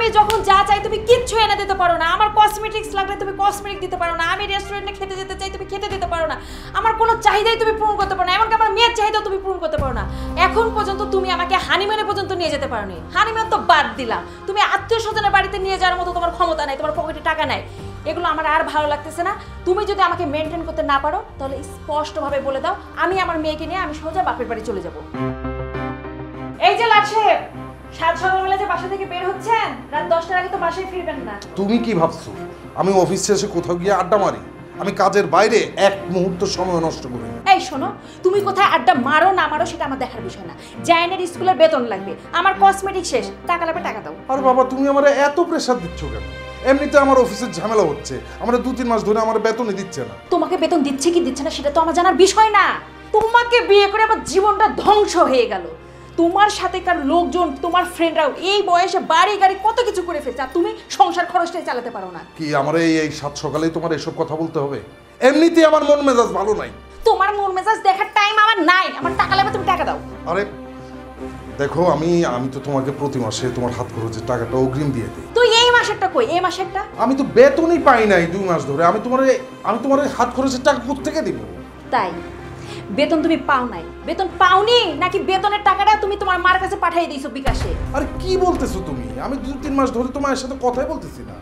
আমি যখন যা চাই তুমি কিচ্ছু এনে দিতে পারো না। আমার কসমেটিক্স লাগলে তুমি কসমেটিক দিতে পারো না। আমি রেস্টুরেন্টে খেতে যেতে চাই, তুমি খেতে দিতে পারো না। আমার কোনো চাহিদাই তুমি পূরণ করতে পারো না। এমনকি আমার মেয়ের চাহিদাও তুমি পূরণ করতে পারো না। এখন পর্যন্ত তুমি আমাকে হানিমুনে পর্যন্ত নিয়ে যেতে পারোনি। হানিমুন তো বাদ দিলাম, তুমি আত্মীয় স্বজনের বাড়িতে নিয়ে যাওয়ার মতো তোমার ক্ষমতা নাই, তোমার পকেটে টাকা নাই। এগুলো আমার আর ভালো লাগতেছে না। তুমি যদি আমাকে মেনটেন করতে না পারো তাহলে স্পষ্টভাবে বলে দাও, আমি আমার মেয়েকে নিয়ে আমি সোজা বাপের বাড়ি চলে যাব। এই যে লাট সাহেব, সাত সকালবেলা যে বাসা থেকে বের হচ্ছেন, রাত 10টার আগে তো বাসায় ফিরবেন না। তুমি কি ভাবছো আমি অফিস শেষে কোথাও গিয়ে আড্ডা মারি? আমি কাজের বাইরে এক মুহূর্ত সময় নষ্ট করি না। এই শোনো, তুমি কোথায় আড্ডা মারো না মারো সেটা আমার দেখার বিষয় না। জায়নের স্কুলের বেতন লাগবে, আমার কসমেটিক শেষ, টাকা লাগবে, টাকা দাও। আর বাবা তুমি আমার এত প্রেসার দিচ্ছ কেন? এমনিতে আমার অফিসের ঝামেলা হচ্ছে, আমরা 2-3 মাস ধরে আমার বেতনই দিচ্ছে না। তোমাকে বেতন দিচ্ছে কি দিচ্ছে না সেটা তো আমার জানার বিষয় না। তোমাকে বিয়ে করে আমার জীবনটা ধ্বংস হয়ে গেল। তোমার সাথেকার লোকজন, তোমার ফ্রেন্ডরাও এই বয়সে বাড়ি গাড়ি কত কিছু করে ফেলছে, আর তুমি সংসার খরচটাই চালাতে পারো না। কি আমার এই সাত সকালেই তোমার এসব কথা বলতে হবে? এমনিতেই আমার মন মেজাজ ভালো নাই। তোমার মন মেজাজ দেখার টাইম আমার নাই। আমার টাকা লাগবে, তুমি টাকা দাও। আরে দেখো, আমি তো তোমাকে প্রতি মাসে তোমার হাত খরচের টাকাটা অগ্রিম দিয়ে দিই। তুই এই মাসেরটা কই? এই মাসেরটা আমি তো বেতনই পাই নাই 2 মাস ধরে। আমি তোমার হাত খরচের টাকা কোথা থেকে দিব? তাই বেতন তুমি পাও নাই? বেতন পাওনি নাকি বেতনের টাকাটা তুমি তোমার মার কাছে পাঠিয়ে দিয়েছো বিকাশে? আরে কি বলতেছো তুমি? আমি 2-3 মাস ধরে তোমার সাথে কথাই বলতেছি না।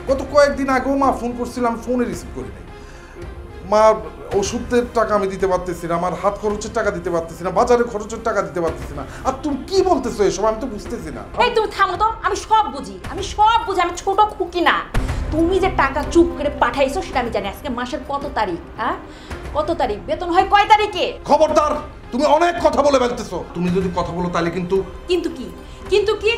গত কয়েকদিন আগেও মা ফোন করছিলাম, ফোনে রিসিভ করি নাই। মা ওষুধের টাকা আমি দিতে পারতেছি না, আমার হাত খরচের টাকা দিতে পারতেছি না, বাজারের খরচের টাকা দিতে পারতেছি না। আর তুমি কি বলতেছো এসব? আমি তো বুঝতেছি না। এই তুমি থামো তো, আমি সব বুঝি, আমি সব বুঝি। আমি ছোট খুকি না। তুমি যে টাকা চুপ করে পাঠাইছো সেটা আমি জানি। আজকে মাসের কত তারিখ? হ্যাঁ, কত তারিখ? বেতন হয় কয় তারিখে? খবরদার, তুমি অনেক কথা বলে ফেলতেছো। তুমি যদি কথা বলো তাহলে কিন্তু কিন্তু কি? কিন্তু কি?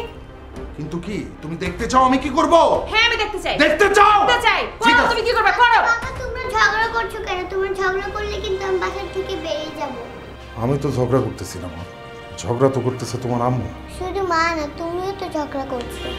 কিন্তু কি? তুমি দেখতে চাও আমি কি করব? হ্যাঁ আমি দেখতে চাই। দেখতে চাও? দেখতে চাই। ঠিক করো, আছে। তুমি কি করবে করো। বাবা তোমরা ঝগড়া করছো কেন? তোমরা ঝগড়া করলে কিন্তু আমি বাসা থেকে বেরিয়ে যাব। আমি তো ঝগড়া করতেছি না মা, ঝগড়া তো করতেছে তোমার আম্মু। শুধু মা না, তুমিও তো ঝগড়া করছো।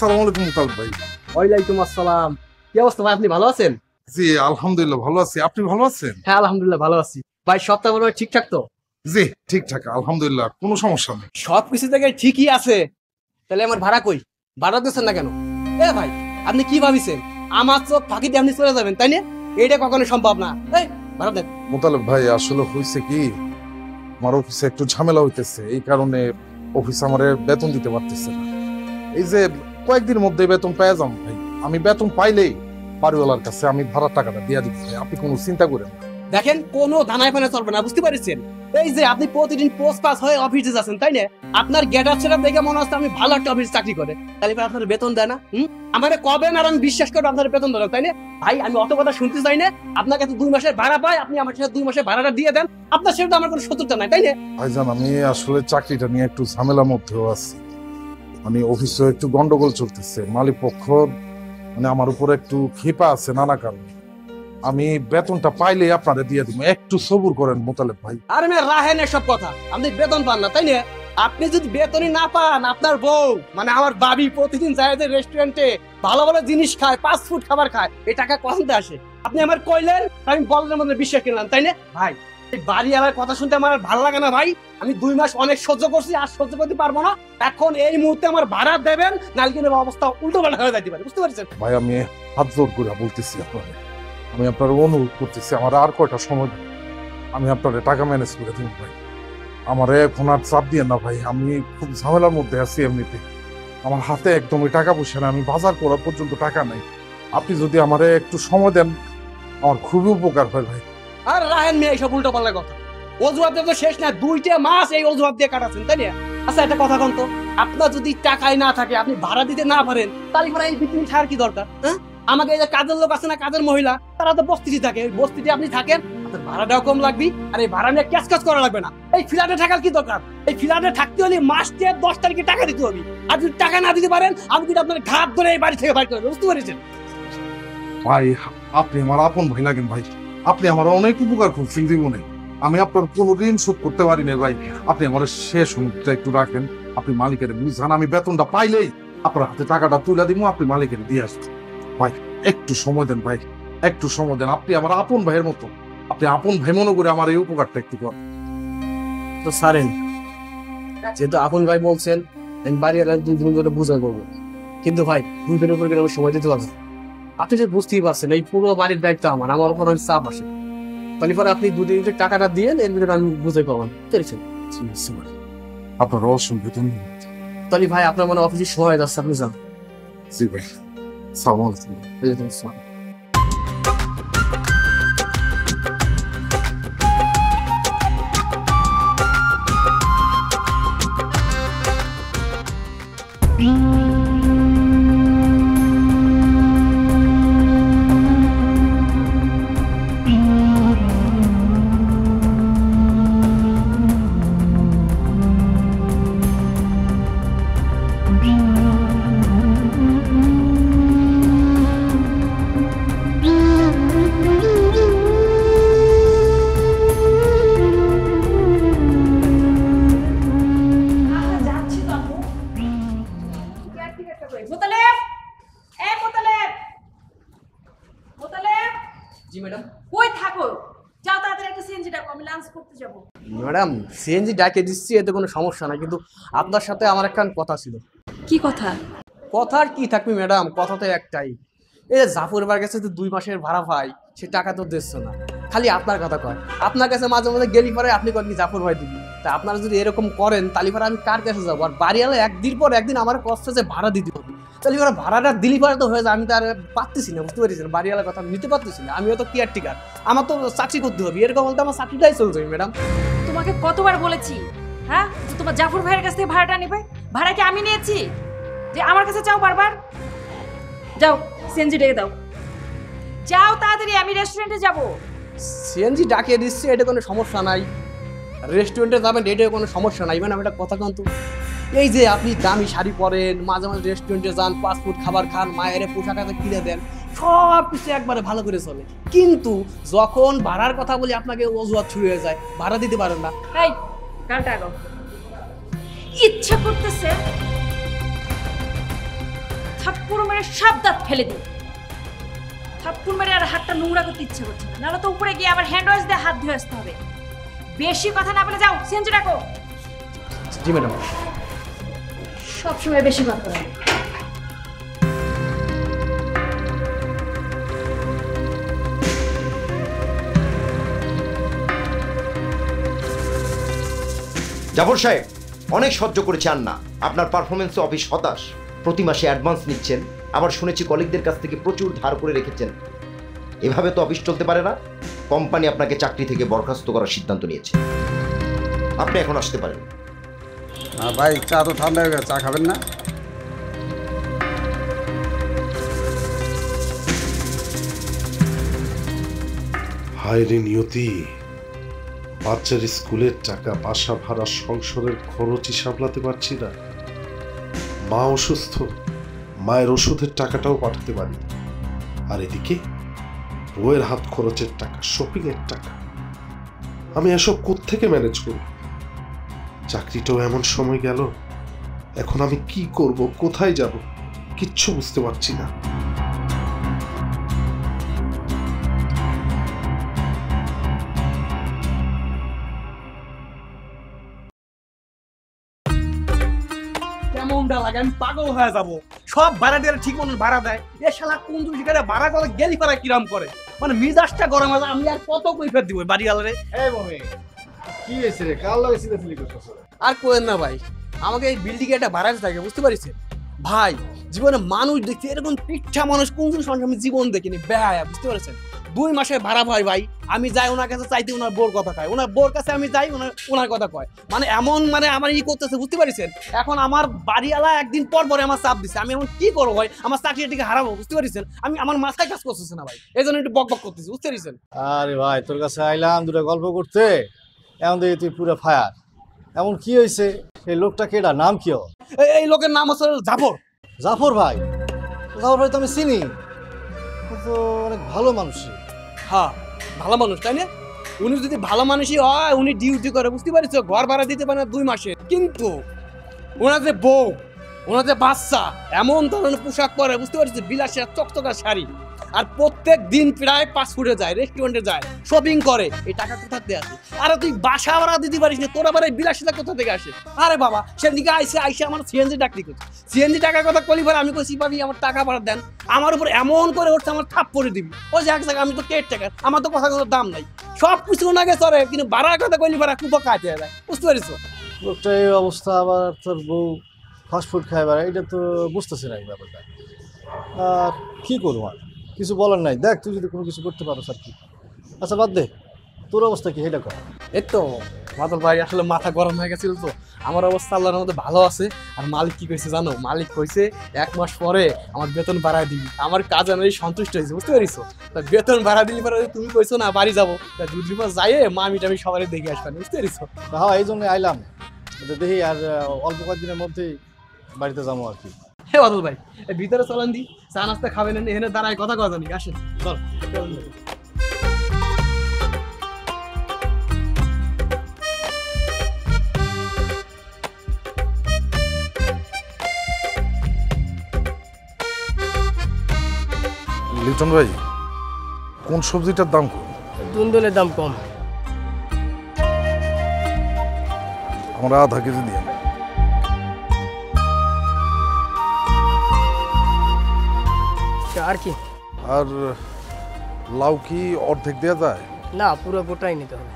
আসসালামু আলাইকুম মুতালিব ভাই। ওয়ালাইকুম আসসালাম। কি অবস্থা ভাই, আপনি ভালো আছেন? জি আলহামদুলিল্লাহ ভালো আছি। আপনি ভালো আছেন? হ্যাঁ আলহামদুলিল্লাহ ভালো আছি। ভাই সপ্তাহ মনে হয় ঠিকঠাক তো? জি ঠিকঠাক আলহামদুলিল্লাহ, কোনো সমস্যা নেই। সব কিছু থেকে ঠিকই আছে। তাহলে আমার ভাড়া কই? ভাড়া দিচ্ছেন না কেন? এ ভাই আপনি কি ভাবিছেন আমার চোখ ফাঁকি দিয়ে আপনি চলে যাবেন, তাই না? এইটা কখনো সম্ভব না। এই ভাড়া দেন। মুতালিব ভাই আসলে হয়েছে কি, আমার অফিসে একটু ঝামেলা হইতেছে, এই কারণে অফিস আমার বেতন দিতে পারতেছে না। এই যে কয়েকদিনের মধ্যে বেতন পেয়ে যাম ভাই। আমি বেতন পাইলেই বাড়িওয়ালার কাছে আমি ভাড়ার টাকাটা দিয়ে দিব ভাই, আপনি কোনো চিন্তা করেন না। দেখেন কোনো দানায় পানায় চলবে না, বুঝতে পারছেন? এই যে আপনি প্রতিদিন পোস্ট পাস হয়ে অফিসে যাচ্ছেন, তাই না? আপনার গেট আপ সেটা দেখে মনে হচ্ছে আমি ভালো একটা অফিস চাকরি করে, তাহলে আপনার বেতন দেয় না? আমার কবেন আর আমি বিশ্বাস করবো আপনার বেতন দেন, তাই না? ভাই আমি অত কথা শুনতে চাই না। আপনার কাছে 2 মাসের ভাড়া পাই, আপনি আমার সাথে 2 মাসের ভাড়াটা দিয়ে দেন। আপনার সেটা আমার কোনো শত্রুতা নাই, তাই না? ভাইজান আমি আসলে চাকরিটা নিয়ে একটু ঝামেলার মধ্যেও আছি। মানে অফিসে একটু গন্ডগোল চলতেছে, মালিক পক্ষ মানে আমার উপরে একটু ক্ষেপা আছে নানা কারণে। আমি বেতনটা পাইলে আপনারা দিয়ে দিব, একটু সবুর করেন মোতালেব ভাই। আর আমি রাহেন এসব কথা, আপনি বেতন পান না, তাই না? আপনি যদি বেতনই না পান, আপনার বউ মানে আমার বাবি প্রতিদিন যায় যে রেস্টুরেন্টে ভালো ভালো জিনিস খায়, ফাস্ট ফুড খাবার খায়, এই টাকা কোথায় আসে? আপনি আমার কইলেন, আমি বলার মধ্যে বিশ্বাস করলাম, তাই না? ভাই এই বাড়ি আমার কথা শুনতে আমার ভালো লাগে না ভাই। আমি 2 মাস অনেক সহ্য করছি, আর সহ্য করতে পারবো না। এখন এই মুহূর্তে আমার ভাড়া দেবেন, নাহলে কিন্তু অবস্থা উল্টো পাল্টা হয়ে যাইতে পারে, বুঝতে পারছেন? ভাই আমি হাত জোর করে বলতেছি আপনাকে, আমি আপনার অনুরোধ করতেছি আমার আর কয়টা সময় দিন। আমি আপনার টাকা ম্যানেজ করে দিব ভাই। আমারে এখন আর চাপ দিয়ে না ভাই, আমি খুব ঝামেলার মধ্যে আছি। এমনিতে আমার হাতে একদমই টাকা পয়সা না, আমি বাজার করা পর্যন্ত টাকা নাই। আপনি যদি আমারে একটু সময় দেন আমার খুবই উপকার হয় ভাই। আর রাহেন মেয়ে এইসব উল্টো পাল্টা কথা, অজুহাত দিয়ে তো শেষ না। 2টা মাস এই অজুহাত দিয়ে কাটাচ্ছেন, তাই না? আচ্ছা একটা কথা কন তো, আপনার যদি টাকাই না থাকে, আপনি ভাড়া দিতে না পারেন, তাহলে পরে এই পৃথিবী ছাড়ার কি দরকার? হ্যাঁ, আমাকে এই যে কাজের লোক আছে না, কাজের মহিলা, তারা তো বস্তিতে থাকে, ওই বস্তিতে আপনি থাকেন, আপনার ভাড়াটাও কম লাগবে, আর এই ভাড়া নিয়ে ক্যাশ কাজ করা লাগবে না। এই ফ্ল্যাটে থাকার কি দরকার? এই ফ্ল্যাটে থাকতে হলে মাস দিয়ে 10 তারিখে টাকা দিতে হবে। আর যদি টাকা না দিতে পারেন, আমি কিন্তু আপনার ঘাট ধরে এই বাড়ি থেকে বাইর করে দেব, বুঝতে পেরেছেন? ভাই আপনি আমার আপন ভাই লাগেন ভাই, আপনি আমার অনেক উপকার করছেন জীবনে, আমি আপনার কোনো ঋণ শোধ করতে পারি না ভাই। আপনি আমার শেষ মুহূর্তে একটু রাখেন, আপনি মালিকের বুঝান, আমি বেতনটা পাইলেই আপনার হাতে টাকাটা তুলে দিব, আপনি মালিকের দিয়ে আসবেন। ভাই একটু সময় দেন ভাই, একটু সময় দেন, আপনি আমার আপন ভাইয়ের মতো, আপনি আপন ভাই মনে করে আমার এই উপকারটা একটু করেন। তো সারেন, যেহেতু আপন ভাই বলছেন, আমি বাড়ি এলাম 2 দিন ধরে বুঝা করবো, কিন্তু ভাই 2 দিনের উপর আমি সময় দিতে পারবো। আপনি যে বুঝতেই পারছেন এই পুরো বাড়ির দায়িত্ব আমার উপর অনেক চাপ আসে, তাহলে পরে আপনি 2 দিনের টাকাটা দিয়ে এর ভিতরে আমি বুঝাই পাবো, পেরেছেন? আপনার অসংখ্য ধন্যবাদ। তাহলে ভাই আপনার মনে অফিসের সময় যাচ্ছে, আপনি যান। জি ভাই, সালাম আলাইকুম। যাচ্ছি তো আপু। মোতালেব, এই মোতালেব, মোতালেব, জি ম্যাডাম। কই থাকো? যাও তাড়াতাড়ি একটা সিএনজি ডাকো, আমি লাঞ্চ করতে যাব। ম্যাডাম সিএনজি ডাকে দিচ্ছি, এতে কোনো সমস্যা নাই, কিন্তু আপনার সাথে আমার একটা কথা ছিল। কি কথা? কথার কি থাকবে ম্যাডাম, কথা তো একটাই, এই যে জাফর ভাইয়ের কাছে তো 2 মাসের ভাড়া পাই, সে টাকা তো দিচ্ছে না, খালি আপনার কথা কয়। আপনার কাছে মাঝে মাঝে গেলি পরে আপনি কয়েন জাফর ভাই দিবি, তা আপনারা যদি এরকম করেন তাহলে পরে আমি কার কাছে যাবো? আর বাড়িওয়ালা একদিন পর একদিন আমার কষ্ট যে ভাড়া দিতে হবে, তাহলে পরে ভাড়াটা দিলি পরে তো হয়ে যায়, আমি তো আর পারতেছি না, বুঝতে পেরেছেন? বাড়িওয়ালার কথা নিতে পারতেছি না, আমিও তো কেয়ারটেকার, আমার তো চাকরি করতে হবে, এরকম বলতে আমার চাকরিটাই চলে যাবে ম্যাডাম। তোমাকে কতবার বলেছি, হ্যাঁ, যে তোমার জাফর ভাইয়ের কাছ থেকে ভাড়াটা নেবে? ভাড়া কি আমি নিয়েছি যে আমার কাছে চাও বারবার? যাও সিএনজি ডেকে দাও, যাও তাড়াতাড়ি, আমি রেস্টুরেন্টে যাব। সিএনজি ডাকিয়ে দিচ্ছি, এটা কোনো সমস্যা নাই, রেস্টুরেন্টে যাবেন এটাও কোনো সমস্যা নাই, মানে এটা কথা কিন্তু এই যে আপনি দামি শাড়ি পরেন, মাঝে মাঝে রেস্টুরেন্টে যান, ফাস্টফুড খাবার খান, মায়ের পোশাক আশাক কিনে দেন, সব কিছু একবারে ভালো করে চলে, কিন্তু যখন ভাড়ার কথা বলি আপনাকে অজুহাত শুরু হয়ে যায়, ভাড়া দিতে পারেন না। এই গানটা আগাও। ইচ্ছা করতেছে থাপ্পড় মেরে সব দাঁত ফেলে দিই, থাপ্পড় মেরে আর হাতটা নোংরা করতে ইচ্ছে করছে না, নাহলে তো উপরে গিয়ে আবার হ্যান্ড ওয়াশ দিয়ে হাত ধুয়ে আসতে হবে। বেশি কথা না বলে যাও সিএনজি ডাকো। জি ম্যাডাম। সবসময় বেশি কথা বলে। জাফর সাহেব, অনেক সহ্য করেছে আর না, আপনার পারফরমেন্সে অফিস হতাশ, প্রতি মাসে অ্যাডভান্স নিচ্ছেন, আবার শুনেছি কলিগদের কাছ থেকে প্রচুর ধার করে রেখেছেন। এভাবে তো অফিস চলতে পারে না। কোম্পানি আপনাকে চাকরি থেকে বরখাস্ত করার সিদ্ধান্ত নিয়েছে, আপনি এখন আসতে পারেন। ভাই চা তো ঠান্ডা হয়ে গেছে, চা খাবেন না? হায় রে নিয়তি, বাচ্চার স্কুলের টাকা, বাসা ভাড়া, সংসারের খরচই সামলাতে পারছি না। মা অসুস্থ, মায়ের ওষুধের টাকাটাও পাঠাতে পারি, আর এদিকে বউয়ের হাত খরচের টাকা, শপিং এর টাকা, আমি এসব কোত্থেকে ম্যানেজ করব? চাকরিটাও এমন সময় গেল, এখন আমি কি করব, কোথায় যাব, কিচ্ছু বুঝতে পারছি না। কেমনটা লাগে, আমি পাগল হয়ে যাবো। সব ভাড়া দিয়ে ঠিক মতন ভাড়া দেয়, এ শালা কোন সেখানে ভাড়া করে গেলি পাড়া কিরাম করে, মানে মিজাজটা গরম আছে। আমি আর কত কৈফিয়ত দিব বাড়ি আলারে? এই মমি, কি হয়েছে রে? কাল লাগে সিলেফিলি করতেছ? আর কোয়েন না ভাই, আমাকে এই বিল্ডিং এ একটা ভাড়া থাকে, বুঝতে পারিস? ভাই জীবনে মানুষ দেখছি এরকম পিচ্ছা মানুষ কোন সময় আমি জীবন দেখিনি বেহায়া, বুঝতে পেরেছেন? 2 মাসের ভাড়া ভাই ভাই, আমি যাই ওনার কাছে চাইতে ওনার বোর কথা কয়, ওনার বোর কাছে আমি যাই ওনার কথা কয়, মানে এমন মানে আমার করতেছে, বুঝতে পারছেন? এখন আমার বাড়িওয়ালা একদিন পর পরে আমার চাপ দিচ্ছে, আমি এখন কি করবো ভাই? আমার চাকরিটিকে হারাবো, বুঝতে পারছেন? আমি আমার মাথায় কাজ করতেছে না ভাই, এই জন্য একটু বক বক করতেছি, বুঝতে পারছেন? আরে ভাই তোর কাছে আইলাম দুটো গল্প করতে, এমন দেখি তুই পুরো ফায়ার। এমন কি হয়েছে? এই লোকটা কেডা, নাম কি ওর? এই লোকের নাম হচ্ছে জাফর। জাফর ভাই? জাফর ভাই তো আমি চিনি, ও তো অনেক ভালো মানুষ। হ্যাঁ ভালো মানুষ, তাই না? উনি যদি ভালো মানুষই হয়, উনি ডিউটি করে, বুঝতে পারছো? ঘর ভাড়া দিতে পারে না 2 মাসে, কিন্তু ওনার যে বউ, ওনার যে বাচ্চা, এমন ধরনের পোশাক পরে, বুঝতে পারছো? বিলাসের চকচকা শাড়ি, আর প্রত্যেক দিন প্রায় 5 ফুটে যায়, রেস্টুরেন্টে যায়, শপিং করে, এই টাকা কোথা থেকে আসে? আরে তুই বাসা ভাড়া দিতে পারিস না, তোর আবার এই বিলাসিতা কোথা থেকে আসে? আরে বাবা, সেদিকে আইসে আমার সিএনজি ডাকলি করছে, সিএনজি টাকার কথা কলি ভাড়া, আমি কইছি ভাবি আমার টাকা ভাড়া দেন, আমার উপর এমন করে উঠছে আমার থাপ পরে দিবি। ও যে এক জায়গায় আমি তো কেট টাকার, আমার তো কথাগুলোর দাম নাই, সব কিছু ওনাকে চলে, কিন্তু ভাড়ার কথা কলি ভাড়া খুব কাটে যায়, বুঝতে পারিস? লোকটা এই অবস্থা, আবার তোর বউ ফাস্টফুড খায়, এবার এটা তো বুঝতেছি না এই ব্যাপারটা। আর কি করবো, আর কিছু বলার নাই। দেখ তুই যদি কোনো কিছু করতে পারো আর কি। আচ্ছা বাদ দে, তোর অবস্থা কি সেটা কর। এই তো মাদল ভাই, আসলে মাথা গরম হয়ে গেছিল তো। আমার অবস্থা আল্লাহর মধ্যে ভালো আছে। আর মালিক কি কইছে জানো? মালিক কইছে 1 মাস পরে আমার বেতন বাড়ায় দিবি। আমার কাজ আমি সন্তুষ্ট হয়েছে, বুঝতে পারিস? তা বেতন বাড়া দিলি পরে তুমি কইছো না বাড়ি যাবো, তা দুদিন পর যাইয়ে মামিটা আমি সবাই দেখে আসবেন, বুঝতে পারিস? হ্যাঁ এই জন্য আইলাম, দেখি আর অল্প কয়েকদিনের মধ্যেই বাড়িতে যাবো আর কি। হে মাদল ভাই, ভিতরে চলেন দি, চা নাস্তা খাবেন, এখানে দাঁড়ায় কথা কথা জানি, আসেন চল। লিটন ভাই, কোন সবজিটার দাম কম? দুন্দুলের দাম কম। আমরা আধা কেজি দিয়ে। আর কি? আর লাউ কি অর্ধেক দেওয়া যায়? না, পুরো গোটাই নিতে হবে।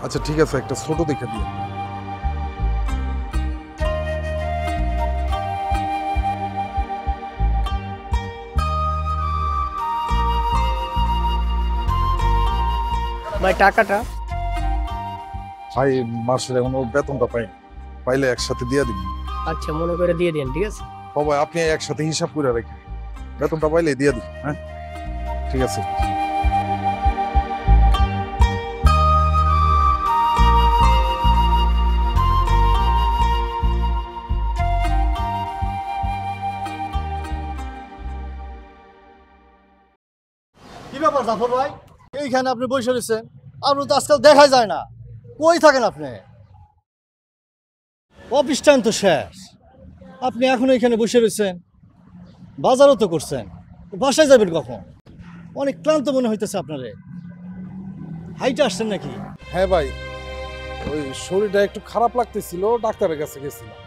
আচ্ছা ঠিক আছে, একটা ছোট দেখে দিয়ে। ভাই টাকাটা? ভাই মাসের এখনো বেতনটা পাই, পাইলে একসাথে দিয়ে দিবি। আচ্ছা মনে করে দিয়ে দিন, ঠিক আছে? বাবা আপনি একসাথে হিসাব করে রাখি, বেতনটা পাইলে দিয়ে দিন। হ্যাঁ ঠিক আছে। কি ব্যাপার জাফর ভাই, এইখানে আপনি বসে রয়েছেন? আপনি তো আজকাল দেখা যায় না, কই থাকেন আপনি? অফিস টাইম তো শেষ, আপনি এখনো এখানে বসে রয়েছেন? বাজারও তো করছেন, বাসায় যাবেন কখন? অনেক ক্লান্ত মনে হইতেছে আপনারে, হাইটে আসছেন নাকি? হ্যাঁ ভাই, ওই শরীরটা একটু খারাপ লাগতেছিল, ডাক্তারের কাছে গেছিলাম।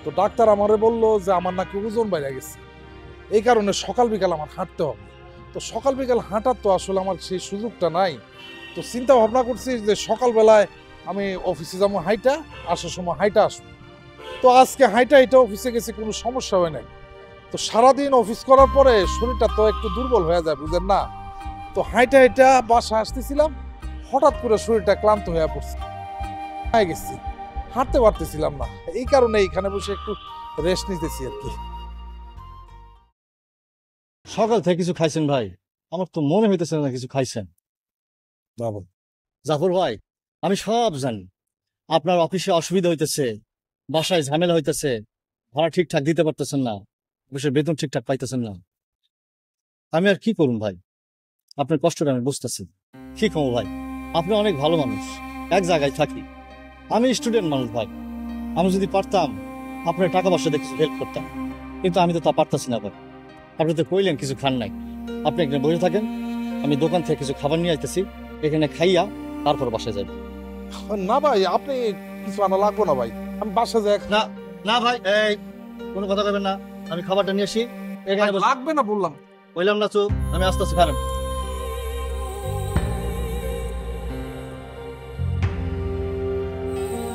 তো ডাক্তার আমারে বললো যে আমার নাকি ওজন বেড়ে গেছে, এই কারণে সকাল বিকাল আমার হাঁটতে হবে। তো সকাল বিকাল হাঁটার তো আসলে আমার সেই সুযোগটা নাই। তো চিন্তা ভাবনা করছি যে সকালবেলায় আমি অফিসে যাবো হাইটা, আসার সময় হাইটা আসবো। তো আজকে হাইটা অফিসে গেছি, কোনো সমস্যা হয় নাই। তো সারাদিন অফিস করার পরে শরীরটা তো একটু দুর্বল হয়ে যায়, বুঝেন না? তো হাইটা বাসা আসতেছিলাম, হঠাৎ করে শরীরটা ক্লান্ত হয়ে পড়ছে, হয়ে গেছি, হাঁটতে পারতেছিলাম না। এই কারণে এইখানে বসে একটু রেস্ট নিতেছি আর কি। সকাল থেকে কিছু খাইছেন ভাই? আমার তো মনে হইতেছে না কিছু খাইছেন। বাবা জাফর ভাই, আমি সব জানি আপনার অফিসে অসুবিধা হইতেছে, বাসায় ঝামেলা হইতেছে, ভাড়া ঠিকঠাক দিতে পারতেছেন না, অফিসের বেতন ঠিকঠাক পাইতেছেন না। আমি আর কি করুন ভাই, আপনার কষ্টটা আমি বুঝতেছি। কি কমো ভাই, আপনি অনেক ভালো মানুষ, এক জায়গায় থাকি, আমি স্টুডেন্ট মানুষ ভাই। আমি যদি পারতাম আপনার টাকা পয়সা দিয়ে কিছু হেল্প করতাম, কিন্তু আমি তো তা পারতাছি না ভাই। আপনি তো কইলেন কিছু খান নাই, আপনি এখানে বসে থাকেন, আমি দোকান থেকে কিছু খাবার নিয়ে আইতেছি, এখানে খাইয়া তারপর বাসায় যাই। না ভাই, আপনি কিছু আনা লাগবো না ভাই, আমি বাসা যাই। না না ভাই, এই কোনো কথা বলবেন না, আমি খাবারটা নিয়ে আসি, এখানে লাগবে না বললাম। বললাম না চুপ, আমি আস্তে আস্তে খারাপ।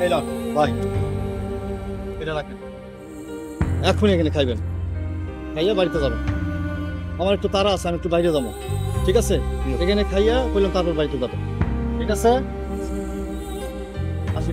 এই লন ভাই, এটা রাখেন। এখনই এখানে খাইবেন, খাইয়া বাড়িতে যাবেন। আমার একটু তাড়া আছে, আমি একটু বাইরে যাবো, ঠিক আছে? এখানে খাইয়া বললাম তারপর বাড়িতে যাবেন, ঠিক আছে? আসি।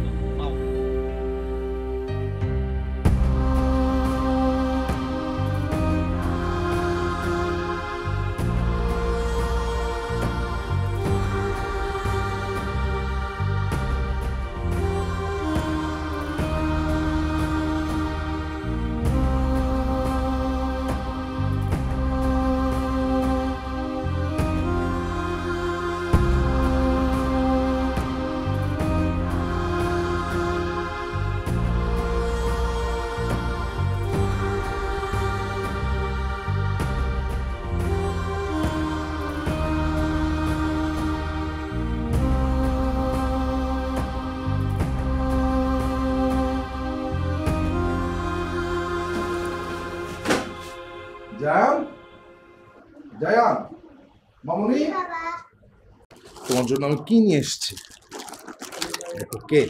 জায়ান, জায়ান, মামুনি, বাবা তোমার জন্য আমি কি নিয়ে এসেছি দেখো, কেক।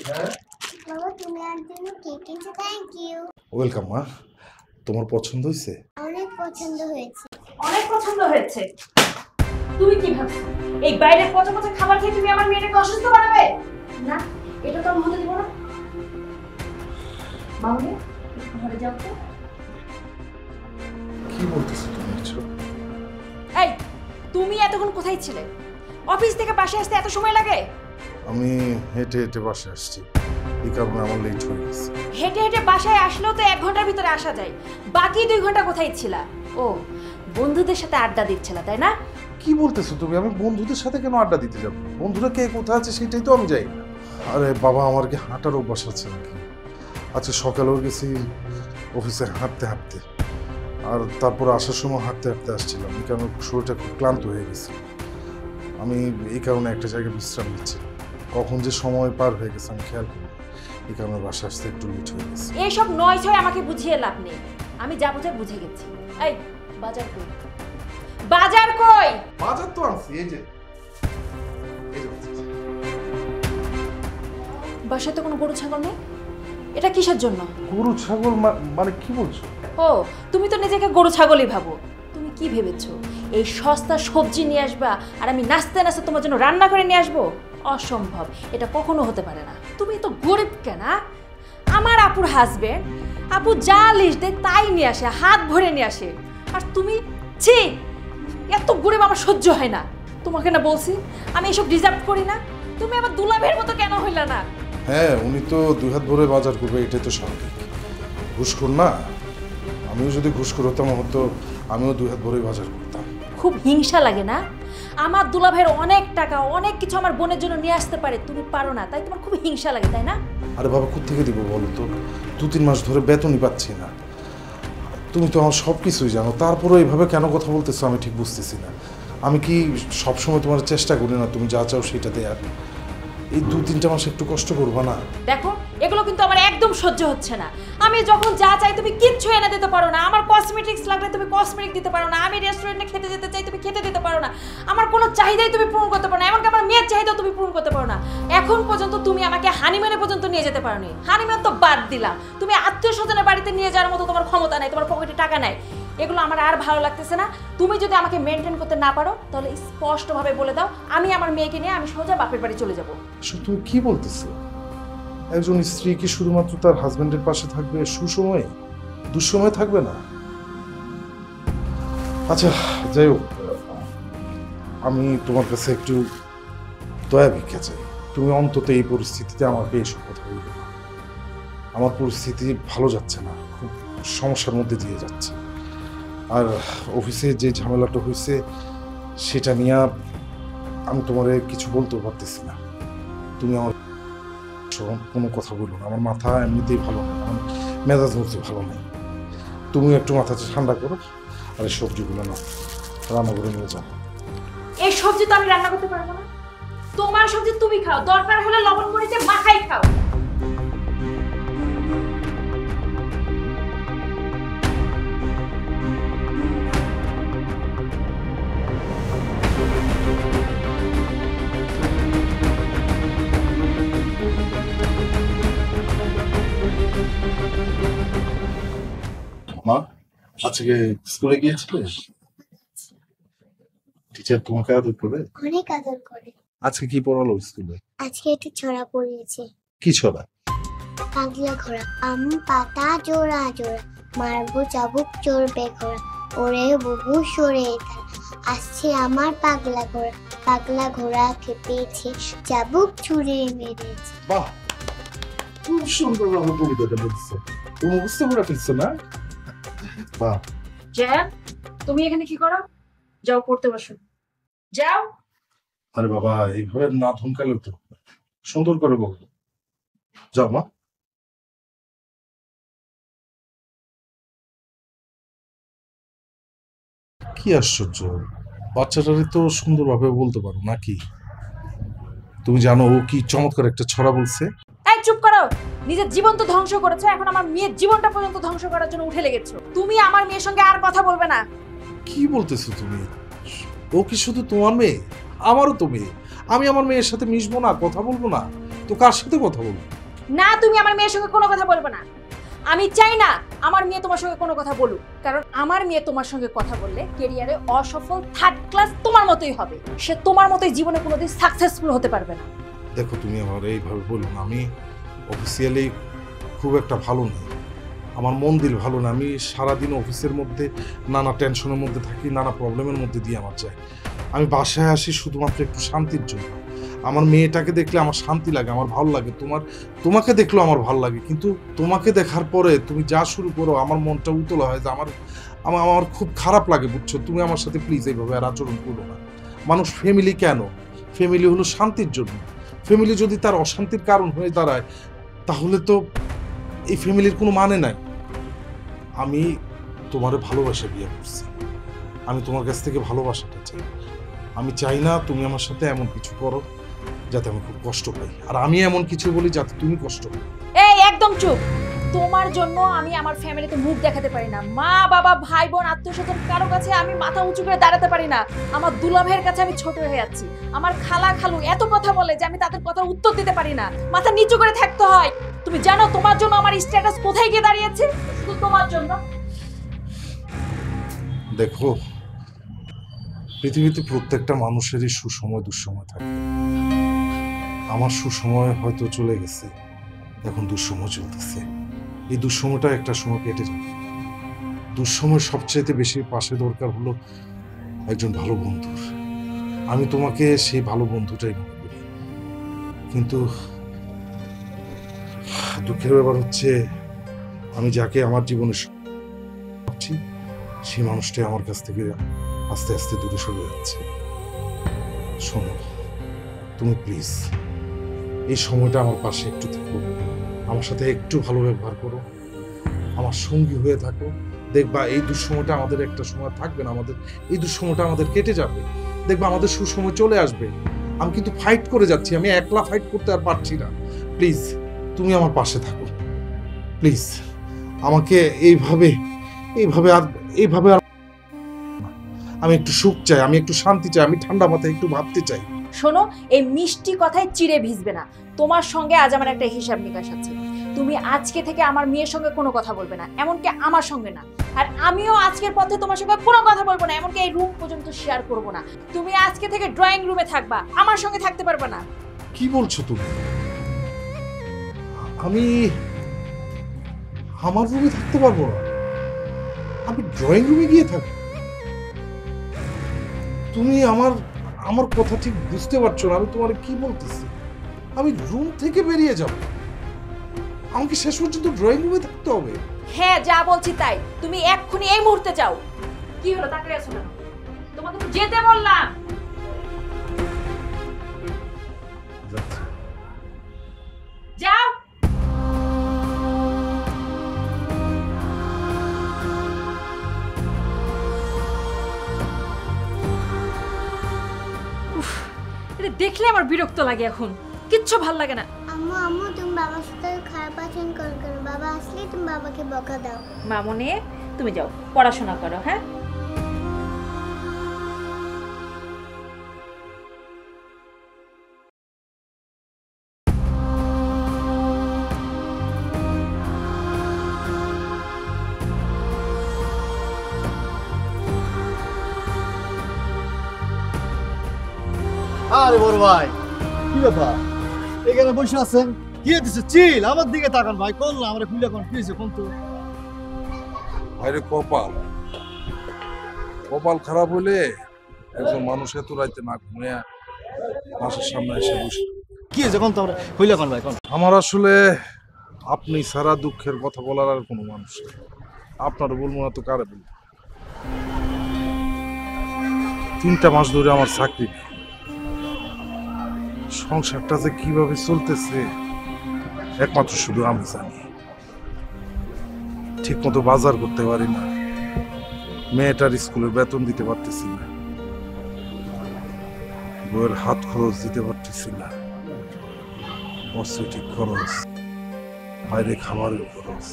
বাবা তুমি আর জন্য কেক কিনছো, থ্যাংক ইউ। ওয়েলকাম মা। তোমার পছন্দ হয়েছে? অনেক পছন্দ হয়েছে। অনেক পছন্দ হয়েছে। তুমি কি ভাবছো এই বাইরের পচা পচা খাবার খেয়ে তুমি আমার মেয়েটাকে অসুস্থ বানাবে? না, এটা তো আমি হতে দিব না। মামুনি, ঘরে যাও তো। কি বলতেছো তুমি এসব? এই, তুমি এতক্ষণ কোথায় ছিলে? অফিস থেকে বাসায় আসতে এত সময় লাগে? আমি হেঁটে হেঁটে বাসে আসছি, এই কারণে আমার লেট হয়ে গেছে। হেঁটে হেঁটে বাসায় আসলেও তো 1 ঘন্টার ভিতরে আসা যায়, বাকি 2 ঘন্টা কোথায় ছিলা? ও, বন্ধুদের সাথে আড্ডা দিচ্ছিলা তাই না? কি বলতেছো তুমি? আমি বন্ধুদের সাথে কেন আড্ডা দিতে যাবো? বন্ধুরা কে কোথায় আছে সেটাই তো আমি যাই না। আরে বাবা, আমার কি হাঁটার অভ্যাস আছে নাকি? আচ্ছা, সকালেও গেছি অফিসে হাঁটতে হাঁটতে, আর তারপর আসার সময় হাঁটতে হাঁটতে আসছিলাম, এই কারণে শরীরটা খুব ক্লান্ত হয়ে গেছে। আমি এই কারণে একটা জায়গায় বিশ্রাম নিচ্ছি। কখন যে সময় পার হয়ে গেছে আমি খেয়াল করি, এই কারণে বাসা আসতে একটু লেট হয়ে গেছে। এইসব নয় ছয় আমাকে বুঝিয়ে লাভ নেই, আমি যা বুঝে বুঝে গেছি। এই, বাজার কই? বাজার কই? বাজার তো আনছি, এই যে বাসায় তো কোনো গরু ছাগল নেই, এটা কিসের জন্য? গরু ছাগল মানে কি বলছো? ও, তুমি তো নিজেকে গরু ছাগলই ভাবো। তুমি কি ভেবেছো এই সস্তা সবজি নিয়ে আসবা আর আমি নাচতে নাচতে তোমার জন্য রান্না করে নিয়ে আসবো? অসম্ভব, এটা কখনো হতে পারে না। তুমি তো গরিব কেন? আমার আপুর হাজবেন্ড, আপু যা লিস্ট দেয় তাই নিয়ে আসে, হাত ভরে নিয়ে আসে, আর তুমি ছি, এত গরিব আমার সহ্য হয় না। তোমাকে না বলছি আমি এসব ডিজার্ভ করি না, তুমি আবার দুলাভের মতো কেন হইলা না? হ্যাঁ, উনি তো 2 হাত ভরে বাজার করবে, এটাই তো স্বাভাবিক। ঘুষখোর না? আমিও যদি ঘুষখোর হতাম হয়তো আমিও 2 হাত ভরে বাজার করতাম। খুব হিংসা লাগে না? আমার দুলাভাইয়ের অনেক টাকা, অনেক কিছু আমার বোনের জন্য নিয়ে আসতে পারে, তুমি পারো না, তাই তোমার খুব হিংসা লাগে, তাই না? আরে বাবা, কোত্থেকে দিব বলো তো? 2-3 মাস ধরে বেতনই পাচ্ছি না। তুমি তো আমার সব কিছুই জানো, তারপরে এইভাবে কেন কথা বলতেছো আমি ঠিক বুঝতেছি না। আমি কি সবসময় তোমার চেষ্টা করি না তুমি যা চাও সেটা দেয়ার? এই 2-3টা মাস একটু কষ্ট করবা না? দেখো, এগুলো কিন্তু আমার একদম সহ্য হচ্ছে না। আমি যখন যা চাই তুমি কিচ্ছু এনে দিতে পারো না, আমার কসমেটিক্স লাগলে তুমি কসমেটিক দিতে পারো না, আমি রেস্টুরেন্টে খেতে যেতে চাই তুমি খেতে দিতে পারো না, আমার কোনো চাহিদাই তুমি পূরণ করতে পারো না, এমনকি আমার মেয়ের চাহিদাও তুমি পূরণ করতে পারো না। এখন পর্যন্ত তুমি আমাকে হানিমুনে পর্যন্ত নিয়ে যেতে পারোনি। হানিমুন তো বাদ দিলাম, তুমি আত্মীয় স্বজনের বাড়িতে নিয়ে যাওয়ার মতো তোমার ক্ষমতা নাই, তোমার পকেটে টাকা নাই। এগুলো আমার আর ভালো লাগতেছে না। তুমি যদি আমাকে মেনটেন করতে না পারো তাহলে স্পষ্টভাবে বলে দাও, আমি আমার মেয়েকে নিয়ে আমি সোজা বাপের বাড়ি চলে যাব। আসলে তুমি কি বলতেছো? একজন স্ত্রী কি শুধুমাত্র তার হাজবেন্ডের পাশে থাকবে সুসময়ে, দুঃসময়ে থাকবে না? আচ্ছা, যাই হোক, আমি তোমার কাছে একটু দয়া ভিক্ষা চাই। তুমি অন্তত এই পরিস্থিতিতে আমাকে এইসব কথা বলবে না। আমার পরিস্থিতি ভালো যাচ্ছে না, খুব সমস্যার মধ্যে দিয়ে যাচ্ছে। আর অফিসে যে ঝামেলাটা হয়েছে সেটা নিয়ে আমি তোমারে কিছু বলতেও পারতেছি না। তুমি আমার কোনো কথা বললো না, আমার মাথা এমনিতেই ভালো নেই, আমার মেজাজ মধ্যে ভালো নেই। তুমি একটু মাথাটা ঠান্ডা করো, আর এই সবজিগুলো না রান্না করে নিয়ে যাও। এই সবজি তো আমি রান্না করতে পারবো না, তোমার সবজি তুমি খাও, দরকার হলে লবণ মরিচে মাখাই খাও। আজকে স্কুলে গিয়েছিলে? টিচার তোমাকে আদর করে? অনেক আদর করে। আজকে কি পড়ালো স্কুলে? আজকে একটু ছড়া পড়িয়েছে। কি ছড়া? পাগলা ঘোড়া আম পাতা জোড়া জোড়া, মারবো চাবুক চড়বে ঘোড়া, ওরে বহু সরে তারা, আসছে আমার পাগলা ঘোড়া, পাগলা ঘোড়া খেপেছে চাবুক ছুঁড়ে মেরেছে। বাহ, খুব সুন্দর ভাবে কবিতাটা বলছো। তুমি বুঝতে করে ফেলছো না? বাহ। জ্যান, তুমি এখানে কি করো? যাও পড়তে বসো, যাও। আরে বাবা, এইভাবে না ধমকালে তো। সুন্দর করে বলবো। যাও মা। কি আশ্চর্য, বাচ্চাটারে তো সুন্দরভাবে বলতে পারো নাকি? তুমি জানো ও কি চমৎকার একটা ছড়া বলছে? এই চুপ করো। নিজের জীবন তো ধ্বংস করেছো, এখন আমার মেয়ের জীবনটা পর্যন্ত ধ্বংস করার জন্য উঠে লেগেছো। তুমি আমার মেয়ের সঙ্গে আর কথা বলবে না। কি বলতেছো তুমি? ও কি শুধু তোমার মেয়ে? আমারও তো মেয়ে। আমি আমার মেয়ের সাথে মিশবো না, কথা বলবো না? তো কার সাথে কথা বলবো? না, তুমি আমার মেয়ের সঙ্গে কোনো কথা বলবে না। আমি চাই না আমার মেয়ে তোমার সঙ্গে কোনো কথা বলুক, কারণ আমার মেয়ে তোমার সঙ্গে কথা বললে ক্যারিয়ারে অসফল থার্ড ক্লাস তোমার মতোই হবে। সে তোমার মতোই জীবনে কোনোদিন সাকসেসফুল হতে পারবে না। দেখো, তুমি আমার এইভাবে বলো না। আমি অফিসিয়ালি খুব একটা ভালো নেই, আমার মন দিল ভালো না। আমি সারাদিন অফিসের মধ্যে নানা টেনশনের মধ্যে থাকি, নানা প্রবলেমের মধ্যে দিয়ে আমার যায়। আমি বাসায় আসি শুধুমাত্র একটু শান্তির জন্য। আমার মেয়েটাকে দেখলে আমার শান্তি লাগে, আমার ভালো লাগে। তোমাকে দেখলেও আমার ভালো লাগে, কিন্তু তোমাকে দেখার পরে তুমি যা শুরু করো আমার মনটা উতলা হয় যে আমার খুব খারাপ লাগে, বুঝছো? তুমি আমার সাথে প্লিজ এইভাবে আর আচরণ করো না। মানুষ ফ্যামিলি কেন? ফ্যামিলি হলো শান্তির জন্য। ফ্যামিলি যদি তার অশান্তির কারণ হয়ে দাঁড়ায় তাহলে তো এই ফ্যামিলির কোনো মানে নাই। আমি তোমার ভালোবাসা বিয়ে করছি, আমি তোমার কাছ থেকে ভালোবাসাটা চাই। আমি চাই না তুমি আমার সাথে এমন কিছু করো যাতে আমি খুব কষ্ট পাই, আর আমি এমন কিছু বলি যাতে তুমি কষ্ট পাও। এই একদম চুপ। তোমার জন্য আমি আমার ফ্যামিলিতে মুখ দেখাতে পারি না। মা বাবা ভাই বোন আত্মীয়স্বজন কারো কাছে আমি মাথা উঁচু করে দাঁড়াতে পারি না। আমার দুলাভাইয়ের কাছে আমি ছোট হয়ে যাচ্ছি। আমার খালা খালু এত কথা বলে যে আমি তাদের কথার উত্তর দিতে পারি না, মাথা নিচু করে থাকতে হয়। তুমি জানো তোমার জন্য আমার স্ট্যাটাস কোথায় গিয়ে দাঁড়িয়েছে? শুধু তোমার জন্য। দেখো, পৃথিবীতে প্রত্যেকটা মানুষেরই সুসময় দুঃসময় থাকে। আমার সুসময় হয়তো চলে গেছে, এখন দুঃসময় চলতেছে। এই দুঃসময়টা একটা সময় কেটে যাবে। দুঃসময় সবচেয়ে বেশি পাশে দরকার হলো একজন ভালো বন্ধুর। আমি তোমাকে সেই ভালো বন্ধুটাই মনে করি, কিন্তু দুঃখের ব্যাপার হচ্ছে আমি যাকে আমার জীবনে ভাবছি সেই মানুষটাই আমার কাছ থেকে আস্তে আস্তে দূরে সরে যাচ্ছে। শোনো, তুমি প্লিজ এই সময়টা আমার পাশে একটু থাকো, আমার সাথে একটু ভালো ব্যবহার করো, আমার সঙ্গী হয়ে থাকো। দেখবা এই দুঃসময়টা আমাদের একটা সময় থাকবে না, এই দুঃসময়টা আমাদের কেটে যাবে। দেখবা আমাদের সুসময় চলে আসবে। আমি কিন্তু ফাইট করে যাচ্ছি, আমি একলা ফাইট করতে আর পারছি না। প্লিজ তুমি আমার পাশে থাকো, প্লিজ। আমাকে এইভাবে আর আমি একটু সুখ চাই, আমি একটু শান্তি চাই, আমি ঠান্ডা মাথায় একটু ভাবতে চাই। শোনো, এই মিষ্টি কথায় চিড়ে ভিজবে না। তোমার সঙ্গে আজ আমার একটা হিসাব নিকাশ আছে। তুমি আজকে থেকে আমার মেয়ের সঙ্গে কোনো কথা বলবে না, এমনকি আমার সঙ্গে না। আর আমিও আজকের পথে তোমার সঙ্গে কোনো কথা বলবো না, এমনকি এই রুম পর্যন্ত শেয়ার করব না। তুমি আজকে থেকে ড্রয়িং রুমে থাকবা, আমার সঙ্গে থাকতে পারবে না। কি বলছো তুমি? আমি আমার রুমে থাকতে পারবো না? আমি ড্রয়িং রুমে গিয়ে থাকবো? তুমি আমার কথা ঠিক বুঝতে পারছো না। আমি তোমার কি বলতেছি? আমি রুম থেকে বেরিয়ে যাব? আমাকে শেষ পর্যন্ত ড্রয়িং রুমে থাকতে হবে? হ্যাঁ, যা বলছি তাই। তুমি এক্ষুনি এই মুহূর্তে যাও। কি হলো, তাকিয়ে আছো কেন? তোমাকে তো যেতে বললাম। যাও। এটা দেখলে আমার বিরক্ত লাগে, এখন কিচ্ছু ভাল লাগে না। আম্মু আম্মু তুমি বাবার সাথে খারাপ আচরণ করো কেন? বাবা আসলে তুমি বাবাকে বকা দাও। মামুনি, তুমি যাও পড়াশোনা করো। হ্যাঁ, আরে বড় ভাই, কি ব্যাপার? এখানে বসে আছেন, কি হচ্ছে? চিল, আমার দিকে তাকান ভাই। কোন না, আমরা খুলে কোন কি হয়েছে কোন তো? ভাইরে কপাল, কপাল খারাপ হলে একজন মানুষ এত রাইতে না ঘুমিয়ে বাসার সামনে এসে বসে। কি হয়েছে কোন তো? আমরা খুলে কোন ভাই কোন? আমার আসলে আপনি ছাড়া দুঃখের কথা বলার আর কোনো মানুষ নেই। আপনার বলবো না তো কারে বলবো। 3টা মাস ধরে আমার চাকরি নেই। সংসারটা যে কিভাবে চলতেছে একমাত্র শুধু আমি জানি। ঠিক মতো বাজার করতে পারি না, মেয়েটার স্কুলের বেতন দিতে পারতেছি না, বইয়ের হাত খরচ দিতে পারতেছি না, কসমেটিক খরচ, বাইরে খাবারের খরচ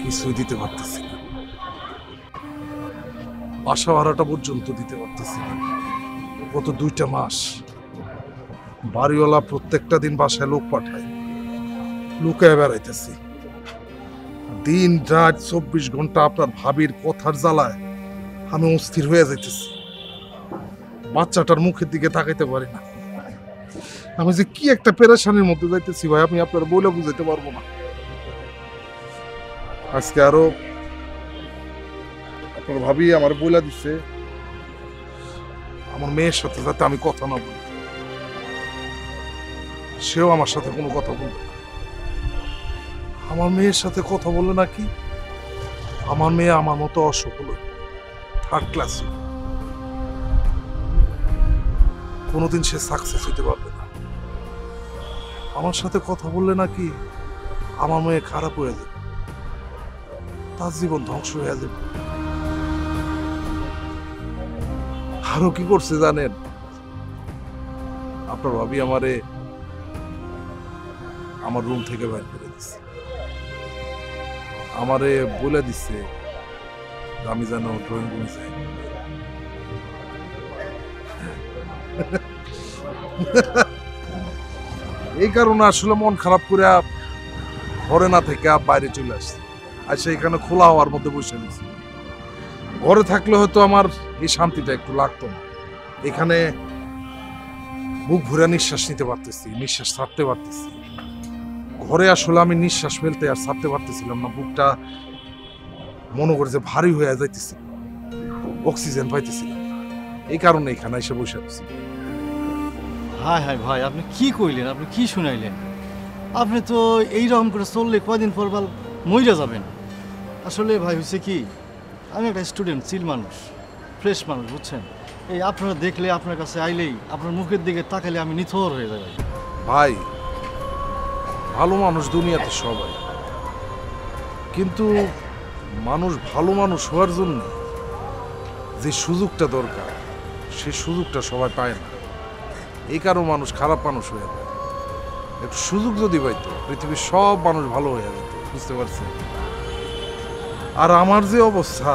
কিছুই দিতে পারতেছি না। বাসা ভাড়াটা পর্যন্ত দিতে পারতেছি না। গত 2টা মাস বাড়িওয়ালা প্রত্যেকটা দিন বাসায় লোক পাঠায়, লুকায় বেড়াইতেছি। দিন রাত 24 ঘন্টা আপনার ভাবির কথার জ্বালায় আমি অস্থির হয়ে যাইতেছি। বাচ্চাটার মুখের দিকে তাকাইতে পারি না। আমি যে কি একটা পেরেশানির মধ্যে যাইতেছি ভাই, আমি আপনার বলে বুঝাইতে পারবো না। আজকে আরো আপনার ভাবি আমার বইলা দিচ্ছে আমার মেয়ের সাথে যাতে আমি কথা না বলি, সেও আমার সাথে কোনো কথা বলবে না। আমার মেয়ের সাথে কথা বলে নাকি আমার মেয়ে আমার মতো অসফল, 3rd ক্লাস, কোনোদিন সে সাকসেস হইতে পারবে না। আমার সাথে কথা বললে নাকি আমার মেয়ে খারাপ হয়ে যাবে, তার জীবন ধ্বংস হয়ে যাবে। আরো কি করছে জানেন? আপনার ভাবি আমারে আমার রুম থেকে বাইর করে দিচ্ছে, আমারে বলে দিচ্ছে আমি যেন ড্রয়িং রুমে যাই। এই কারণে আসলে মন খারাপ করে ঘরে না থেকে বাইরে চলে আসছে, আর সেইখানে খোলা হওয়ার মধ্যে বসে নিয়েছি। ঘরে থাকলে হয়তো আমার এই শান্তিটা একটু লাগতো না। এখানে বুক ভরে নিঃশ্বাস নিতে পারতেছি, নিঃশ্বাস ছাড়তে পারতেছি। ঘরে আসলে আমি নিঃশ্বাস ফেলতে আর ছাড়তে পারতেছিলাম না, বুকটা মনে করে যে ভারী হয়ে যাইতেছিল, অক্সিজেন পাইতেছিলাম। এই কারণে এখানে এসে বসে আছি। হায় হায় ভাই, আপনি কি কইলেন? আপনি কি শুনাইলেন? আপনি তো এইরকম করে চললে কয়দিন পর বাল মইরা যাবেন। আসলে ভাই হয়েছে কি, আমি একটা স্টুডেন্ট, চিল মানুষ, ফ্রেশ মানুষ, বুঝছেন? এই আপনারা দেখলে, আপনার কাছে আইলেই, আপনার মুখের দিকে তাকালে আমি নিথর হয়ে যাই। ভাই, ভালো মানুষ দুনিয়াতে সবাই, কিন্তু মানুষ ভালো মানুষ হওয়ার জন্য যে সুযোগটা দরকার সেই সুযোগটা সবাই পায় না। এই কারণে মানুষ খারাপ মানুষ হয়ে যায়। একটু সুযোগ যদি পাইতো পৃথিবীর সব মানুষ ভালো হয়ে যেত, বুঝতে পারছেন? আর আমার যে অবস্থা,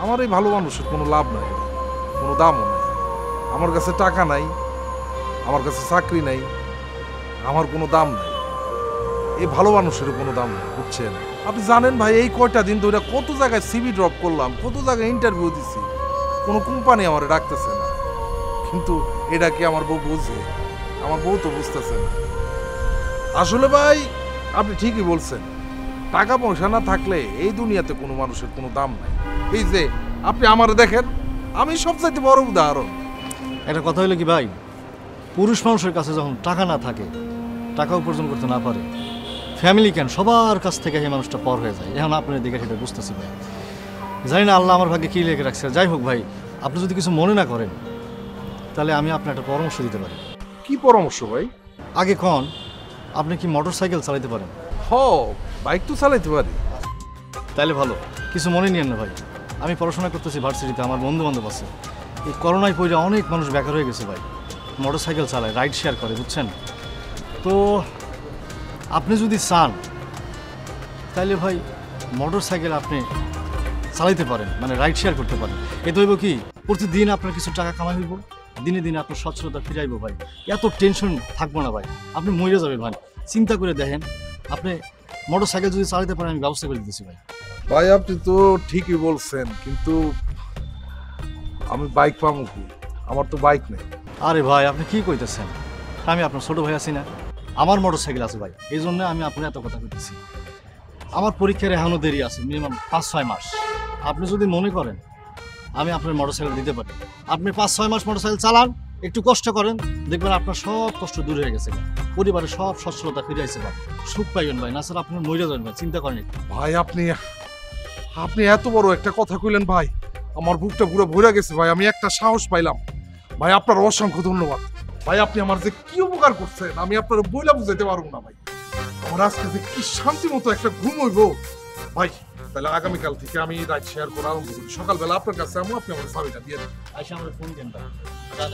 আমার এই ভালো মানুষের কোনো লাভ নাই, কোনো দামও নাই। আমার কাছে টাকা নাই, আমার কাছে চাকরি নাই, আমার কোনো দাম নাই। এই ভালো মানুষের কোনো দাম নেই, বুঝছেন? আপনি জানেন ভাই, এই কয়টা দিন ধরে কত জায়গায় সিভি ড্রপ করলাম, কত জায়গায় ইন্টারভিউ দিছি, কোনো কোম্পানি আমার ডাকতেছে না। কিন্তু এটা কি আমার বউ বুঝে? আমার বউ তো বুঝতেছে না। আসলে ভাই আপনি ঠিকই বলছেন, টাকা পয়সা না থাকলে এই দুনিয়াতে কোনো মানুষের কোনো দাম নাই। এই যে আপনি আমার দেখেন, আমি সবচাইতে বড় উদাহরণ। একটা কথা হলো কি ভাই, পুরুষ মানুষের কাছে যখন টাকা না থাকে, টাকা উপার্জন করতে না পারে, ফ্যামিলি কেন সবার কাছ থেকে এই মানুষটা পর হয়ে যায়। এখন আপনার দিকে সেটা বুঝতেছি ভাই। জানি না আল্লাহ আমার ভাগ্যে কী লেগে রাখছে। যাই হোক ভাই, আপনি যদি কিছু মনে না করেন তাহলে আমি আপনার একটা পরামর্শ দিতে পারি। কি পরামর্শ ভাই? আগে কোন, আপনি কি মোটর সাইকেল চালাতে পারেন? বাইক তো চালাইতে পারি। তাহলে ভালো, কিছু মনে নিয়েন না ভাই। আমি পড়াশোনা করতেছি ভার্সিটিতে, আমার বন্ধু বান্ধব আছে। এই করোনায় পড়ে অনেক মানুষ বেকার হয়ে গেছে ভাই, মোটর সাইকেল চালায়, রাইড শেয়ার করে, বুঝছেন? তো আপনি যদি চান তাহলে ভাই মোটর সাইকেল আপনি চালাইতে পারেন, মানে রাইড শেয়ার করতে পারেন। এতে হইব কি, প্রতিদিন আপনার কিছু টাকা কামাই হইব, দিনে দিনে আপনার সচ্ছলতা ফিরাইব ভাই। এত টেনশন থাকবো না ভাই, আপনি মরে যাবেন ভাই। চিন্তা করে দেখেন, আপনি মোটর সাইকেল যদি চালাতে পারেন আমি ব্যবস্থা করে দিতেছি ভাই। ভাই আপনি তো ঠিকই বলছেন, কিন্তু আমি বাইক পাবো কি? আমার তো বাইক নেই। আরে ভাই আপনি কি কইতেছেন? আমি আপনার ছোট ভাই আছি না, আমার মোটরসাইকেল আছে ভাই, এই জন্য আমি আপনার এত কথা কইতেছি। আমার পরীক্ষার এখনো দেরি আছে, মিনিমাম 5-6 মাস। আপনি যদি মনে করেন আমি আপনার মোটরসাইকেল দিতে পারি, আপনি 5-6 মাস মোটরসাইকেল চালান, একটু কষ্ট করেন, দেখবেন আপনার সব কষ্ট দূর হয়ে গেছে, পরিবারের সব সচ্ছলতা ফিরে আসছে ভাই, সুখ পাইবেন ভাই। না স্যার আপনি মরে যাবেন ভাই, চিন্তা করেন। ভাই আপনি এত বড় একটা কথা কইলেন ভাই, আমার বুকটা পুরো ভরে গেছে ভাই, আমি একটা সাহস পাইলাম ভাই। আপনার অসংখ্য ধন্যবাদ ভাই, আপনি আমার যে কি উপকার করছেন আমি আপনার বইলা বুঝাইতে পারবো না ভাই। আমার আজকে যে কি শান্তি মতো একটা ঘুম হইব ভাই। তাহলে আগামীকাল থেকে আমি রাইড শেয়ার করা আরম্ভ করি, সকালবেলা আপনার কাছে আমি আপনি আমার চাবিটা দিয়ে দেন। আইসা আমার ফোন দেন ভাই।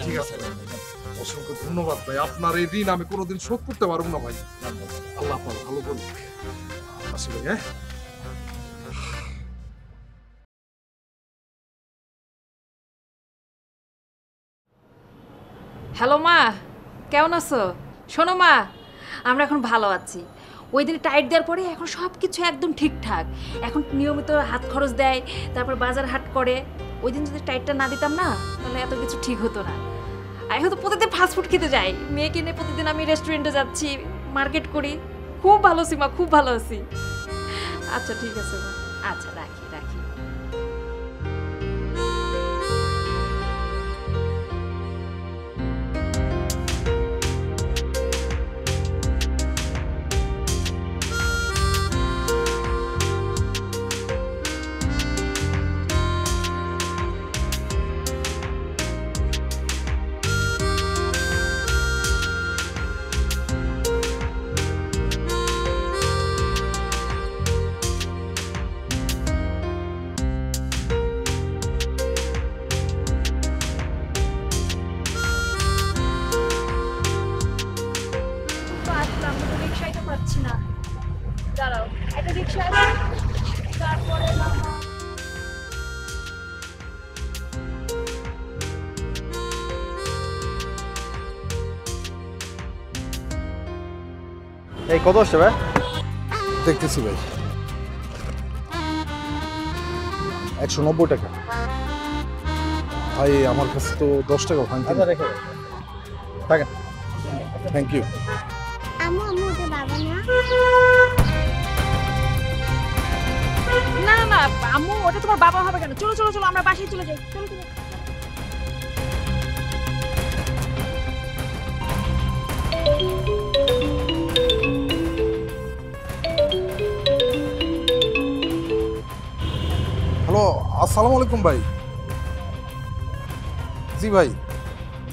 ঠিক আছে ভাই, অসংখ্য ধন্যবাদ ভাই, আপনার এই ঋণ আমি কোনোদিন শোধ করতে পারবো না ভাই। আল্লাহ আপনার ভালো করুন। আসি ভাই, হ্যাঁ। হ্যালো মা, কেমন আছো? শোনো মা, আমরা এখন ভালো আছি। ওই দিন টাইট দেওয়ার পরে এখন সব কিছু একদম ঠিকঠাক। এখন নিয়মিত হাত খরচ দেয়, তারপর বাজার হাট করে। ওই দিন যদি টাইটটা না দিতাম না, তাহলে এত কিছু ঠিক হতো না। আর এখন তো প্রতিদিন ফাস্টফুড খেতে যাই, মেয়েকে নিয়ে প্রতিদিন আমি রেস্টুরেন্টে যাচ্ছি, মার্কেট করি। খুব ভালো আছি মা, খুব ভালো আছি। আচ্ছা ঠিক আছে মা, আচ্ছা রাখি রাখি। এই কত আসছে ভাই? দেখতেছি ভাই, 190 টাকা। ভাই আমার কাছে তো 10 টাকা ভাঙতে আচ্ছা রেখে টাকা। Thank you. আম্মু আম্মু ওটা বাবা না? না না আম্মু, ওটা তোমার বাবা হবে কেন? চলো চলো চলো, আমরা বাসায় চলে যাই। চলো চলো। হ্যালো, আসসালামু আলাইকুম ভাই। জি ভাই,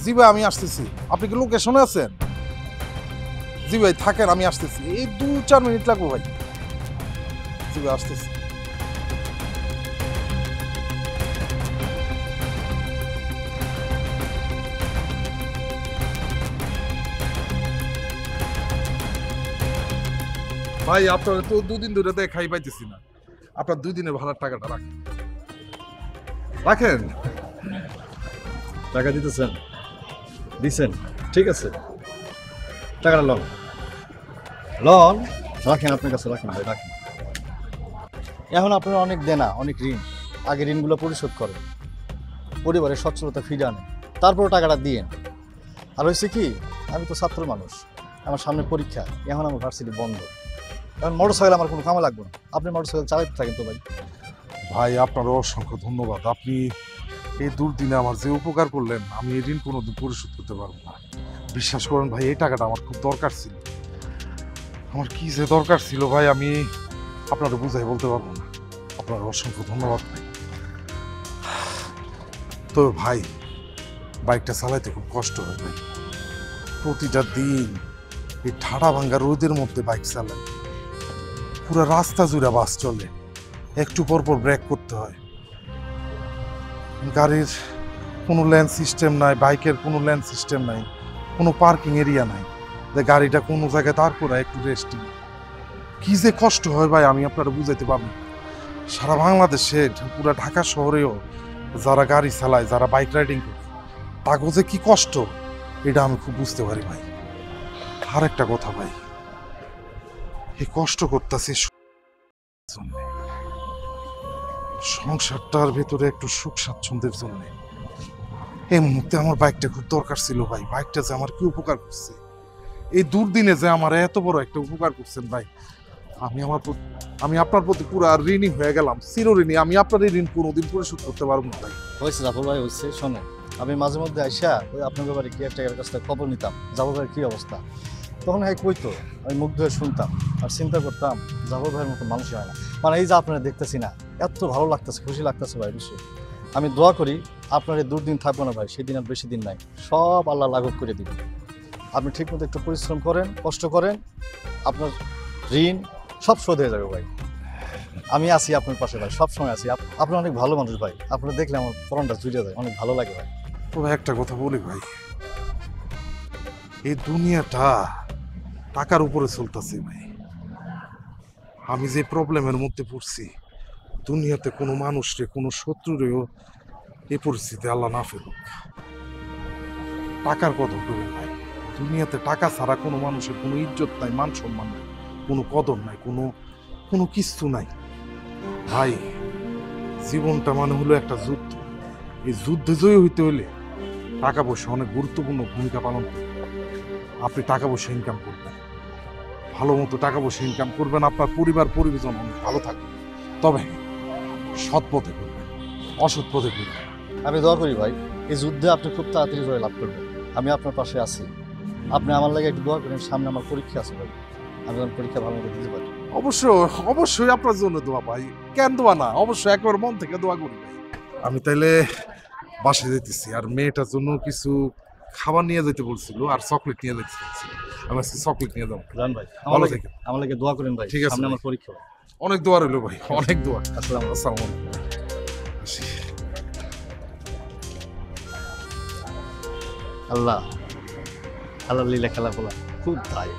জি ভাই আমি আসতেছি। আপনি কি লোকেশনে আছেন? জি ভাই থাকেন, আমি আসতেছি, এই 2-4 মিনিট লাগবে ভাই। জি ভাই আসতেছি। ভাই আপনার তো 2 দিন ধরে দেখাই পাইতেছি না, আপনার 2 দিনের ভাড়ার টাকাটা রাখেন। রাখেন। টাকা দিতেছেন? দিছেন, ঠিক আছে, টাকাটা লন লন, রাখেন আপনার কাছে, রাখেন ভাই রাখেন। এখন আপনার অনেক দেনা, অনেক ঋণ, আগে ঋণগুলো পরিশোধ করেন, পরিবারের সচ্ছলতা ফিরে আনেন, তারপরে টাকাটা দিয়েন। আর হয়েছে কি, আমি তো ছাত্র মানুষ, আমার সামনে পরীক্ষা, এখন আমার ভার্সিটি বন্ধ, এখন মোটরসাইকেল আমার কোনো কামে লাগবে না, আপনি মোটরসাইকেল চালাতে থাকেন তো ভাই। ভাই আপনারও অসংখ্য ধন্যবাদ, আপনি এই দুর্দিনে আমার যে উপকার করলেন আমি এই ঋণ কোনোদিন পরিশোধ করতে পারবো না। বিশ্বাস করেন ভাই, এই টাকাটা আমার খুব দরকার ছিল, আমার কি যে দরকার ছিল ভাই আমি আপনারা বুঝাই বলতে পারবো না। আপনার অসংখ্য ধন্যবাদ ভাই। তো ভাই বাইকটা চালাইতে খুব কষ্ট হয় ভাই, প্রতিটা দিন এই ঠাডা ভাঙ্গা রোদের মধ্যে বাইক চালাই, পুরো রাস্তা জুড়ে বাস চলে, একটু পর পর ব্রেক করতে হয়, গাড়ির কোনো লেন সিস্টেম নাই, বাইকের কোনো লেন সিস্টেম নাই, কোনো পার্কিং এরিয়া নাই যে গাড়িটা কোনো জায়গায় দাঁড় করে একটু রেস্ট নিই। কি যে কষ্ট হয় ভাই আমি আপনারা বুঝাইতে পারবো। সারা বাংলাদেশে পুরো ঢাকা শহরেও যারা গাড়ি চালায়, যারা বাইক রাইডিং করে, তাকে যে কি কষ্ট এটা আমি খুব বুঝতে পারি ভাই। আর একটা কথা ভাই, এই কষ্ট করতেছি সংসারটার ভেতরে একটু সুখ স্বাচ্ছন্দ্যের জন্য, এই মুহূর্তে আমার বাইকটা খুব দরকার ছিল ভাই। বাইকটা যে আমার কি উপকার করছে, এই দুর্দিনে যে আমার এত বড় একটা উপকার করছেন ভাই। আমি আপনার প্রতি পুরো ঋণী হয়ে গেলাম, চিরঋণী। আমি আপনার এই ঋণ কোনোদিন পরিশোধ করতে পারবো না ভাই। হয়েছে জাফর ভাই, হয়েছে। শোনেন, আমি মাঝে মধ্যে আইসা ওই আপনার ব্যাপারে কেয়ারটেকার কাছ থেকে খবর নিতাম, জাফর ভাইয়ের কী অবস্থা। তখন কইতো, আমি মুগ্ধ হয়ে শুনতাম আর চিন্তা করতাম, জাফর ভাইয়ের মতো মানুষই হয় না। মানে এই যে আপনারা দেখতেছি না, এত ভালো লাগতেছে, খুশি লাগতেছে ভাই বিষয়। আমি দোয়া করি আপনার এই দুর্দিন থাকবো না ভাই, সেদিন আর বেশি দিন নাই, সব আল্লাহ লাঘব করে দিবেন। আপনি ঠিকমতো একটু পরিশ্রম করেন, কষ্ট করেন, আপনার ঋণ সব শোধ হয়ে যাবে ভাই। আমি আছি আপনার পাশে ভাই, সব সময় আছি। আপনি অনেক ভালো মানুষ ভাই, আপনার দেখলে আমার ফোনটা জুড়ে যায়, অনেক ভালো লাগে ভাই। তবে একটা কথা বলি ভাই, এই দুনিয়াটা টাকার উপরে চলতেছে ভাই। আমি যে প্রবলেমের মধ্যে পড়ছি, দুনিয়াতে কোনো মানুষরে, কোনো শত্রুরেও এই পরিস্থিতি আল্লাহ না ফেলুক। টাকার কদর করবেন ভাই। দুনিয়াতে টাকা ছাড়া কোনো মানুষের কোনো ইজ্জত নাই, মান সম্মান নাই, কোনো কদর নাই, কোনো কিছু নাই ভাই। জীবনটা মানে হলো একটা যুদ্ধ। এই যুদ্ধে জয়ী হইতে হইলে টাকা পয়সা অনেক গুরুত্বপূর্ণ ভূমিকা পালন করবে। আপনি টাকা পয়সা ইনকাম করবেন, ভালো মতো টাকা পয়সা ইনকাম করবেন, আপনার পরিবার পরিজন অনেক ভালো থাকবে। তবে সৎ পথে করবেন, অসৎ পথে করবেন। আমি দোয়া করি ভাই, এই যুদ্ধে আপনি খুব তাড়াতাড়ি জয় লাভ করবেন। আমি আপনার পাশে আছি, আপনি আমার লাগে একটু দোয়া করেন। সামনে আমার পরীক্ষা আছে ভাই, আমি যখন পরীক্ষা ভালো মতো দিতে পারি। অবশ্যই আপনার জন্য দোয়া ভাই, কেন দোয়া না, অবশ্যই একবার মন থেকে দোয়া করি ভাই। আমি তাইলে বাসায় যেতেছি, আর মেয়েটার জন্য কিছু খাবার নিয়ে যেতে বলছিল, আর চকলেট নিয়ে যেতে বলছিল। আমি আজকে চকলেট নিয়ে যাবো। জান ভাই, ভালো থাকেন। আমার লাগে দোয়া করেন ভাই। ঠিক আছে সামনে ভাই। আমার পরীক্ষা। অনেক দোয়া রইল ভাই, অনেক দোয়া। আসসালামু আসসালামু আলাইকুম। আসি। আল্লাহ আল্লাহ লীলা খেলা বলা খুব তাই।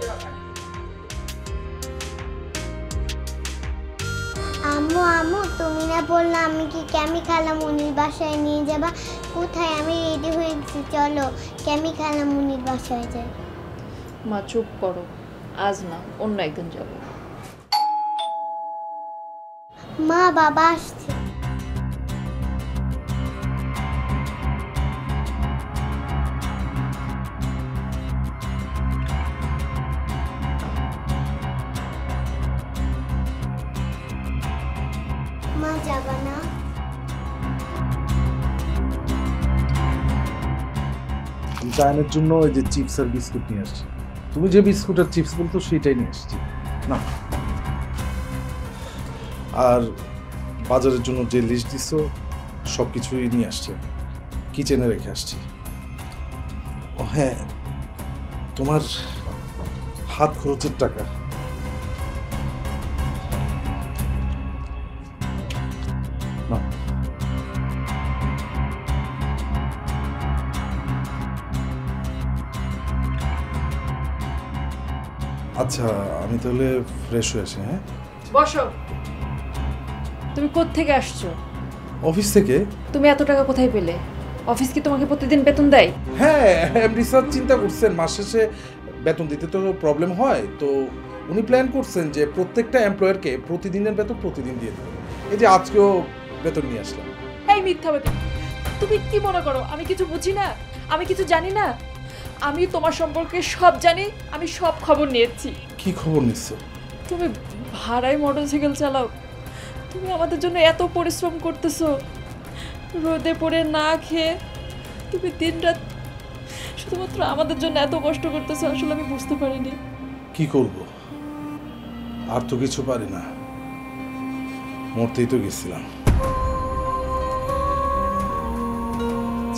আম্মু আম্মু, তুমি না বললা আমি ক্যামি খালামুনির বাসায় নিয়ে যাবা? কোথায়? আমি রেডি হয়ে গেছি, চলো ক্যামি খালামুনির বাসায় যাই। মা চুপ করো, আজ না অন্য একদিন যাবো। মা, বাবা আসছে। মা, যাবা না? আমি জায়নের জন্য ওই যে চিপস আর বিস্কুট নিয়ে আসছি। তুমি যে বিস্কুট আর চিপস বলতো সেটাই নিয়ে আসছি না। আর বাজারের জন্য যে লিস্ট দিছো সব কিছুই নিয়ে আসছি, কিচেনে রেখে আসছি। ও হ্যাঁ, তোমার হাত খরচের টাকা। না, আচ্ছা আমি তাহলে ফ্রেশ হয়ে আসি। হ্যাঁ, বসো। তুমি কোত্থেকে আসছো? অফিস থেকে। তুমি এত টাকা কোথায় পেলে? অফিস কি তোমাকে প্রতিদিন বেতন দেয়? হ্যাঁ, এমডি স্যার চিন্তা করছেন মাস শেষে বেতন দিতে তো প্রবলেম হয়, তো উনি প্ল্যান করছেন যে প্রত্যেকটা এমপ্লয়ারকে প্রতিদিনের বেতন প্রতিদিন দিয়ে দেবেন। এই যে আজকেও বেতন নিয়ে আসলাম। এই মিথ্যাবাদী, তুমি কি মনে করো আমি কিছু বুঝি না? আমি কিছু জানি না? আমি তোমার সম্পর্কে সব জানি, আমি সব খবর নিয়েছি। কি খবর নিচ্ছ? তুমি ভাড়ায় মোটরসাইকেল চালাও, তুমি আমাদের জন্য এত পরিশ্রম করতেছো, রোদে পড়ে না খেয়ে তুমি দিনরাত শুধুমাত্র আমাদের জন্য এত কষ্ট করতেছো। আসলে আমি বুঝতে পারিনি। কি করব, আর তো কিছু পারি না, মরতেই তো গেছিলাম।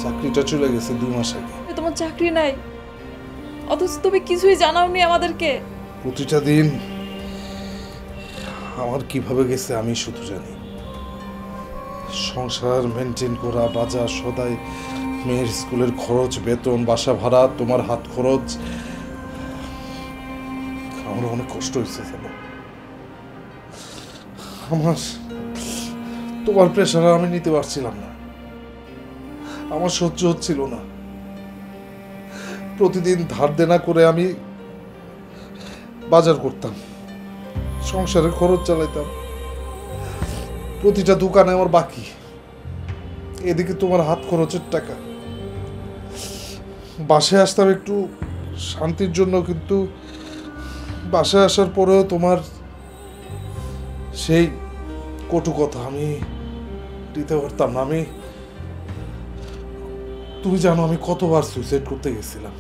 চাকরিটা চলে গেছে 2 মাস আগে। তোমার চাকরি নাই, অথচ তুমি কিছুই জানাওনি আমাদেরকে। প্রতিটা দিন আমার কিভাবে গেছে আমি শুধু জানি। সংসার মেনটেন করা, বাজার সদাই, মেয়ের স্কুলের খরচ, বেতন, বাসা ভাড়া, তোমার হাত খরচ, আমার অনেক কষ্ট হয়েছে। আমার তোমার প্রেশার আমি নিতে পারছিলাম না, আমার সহ্য হচ্ছিল না। প্রতিদিন ধার দেনা করে আমি বাজার করতাম, সংসারের খরচ চালাইতাম, প্রতিটা দোকানে আমার বাকি, এদিকে তোমার হাত খরচের টাকা, বাসায় আসতাম একটু শান্তির জন্য, কিন্তু বাসায় আসার পরেও তোমার সেই কটু কথা আমি দিতে পারতাম না। তুমি জানো আমি কতবার সুইসাইড করতে গেছিলাম,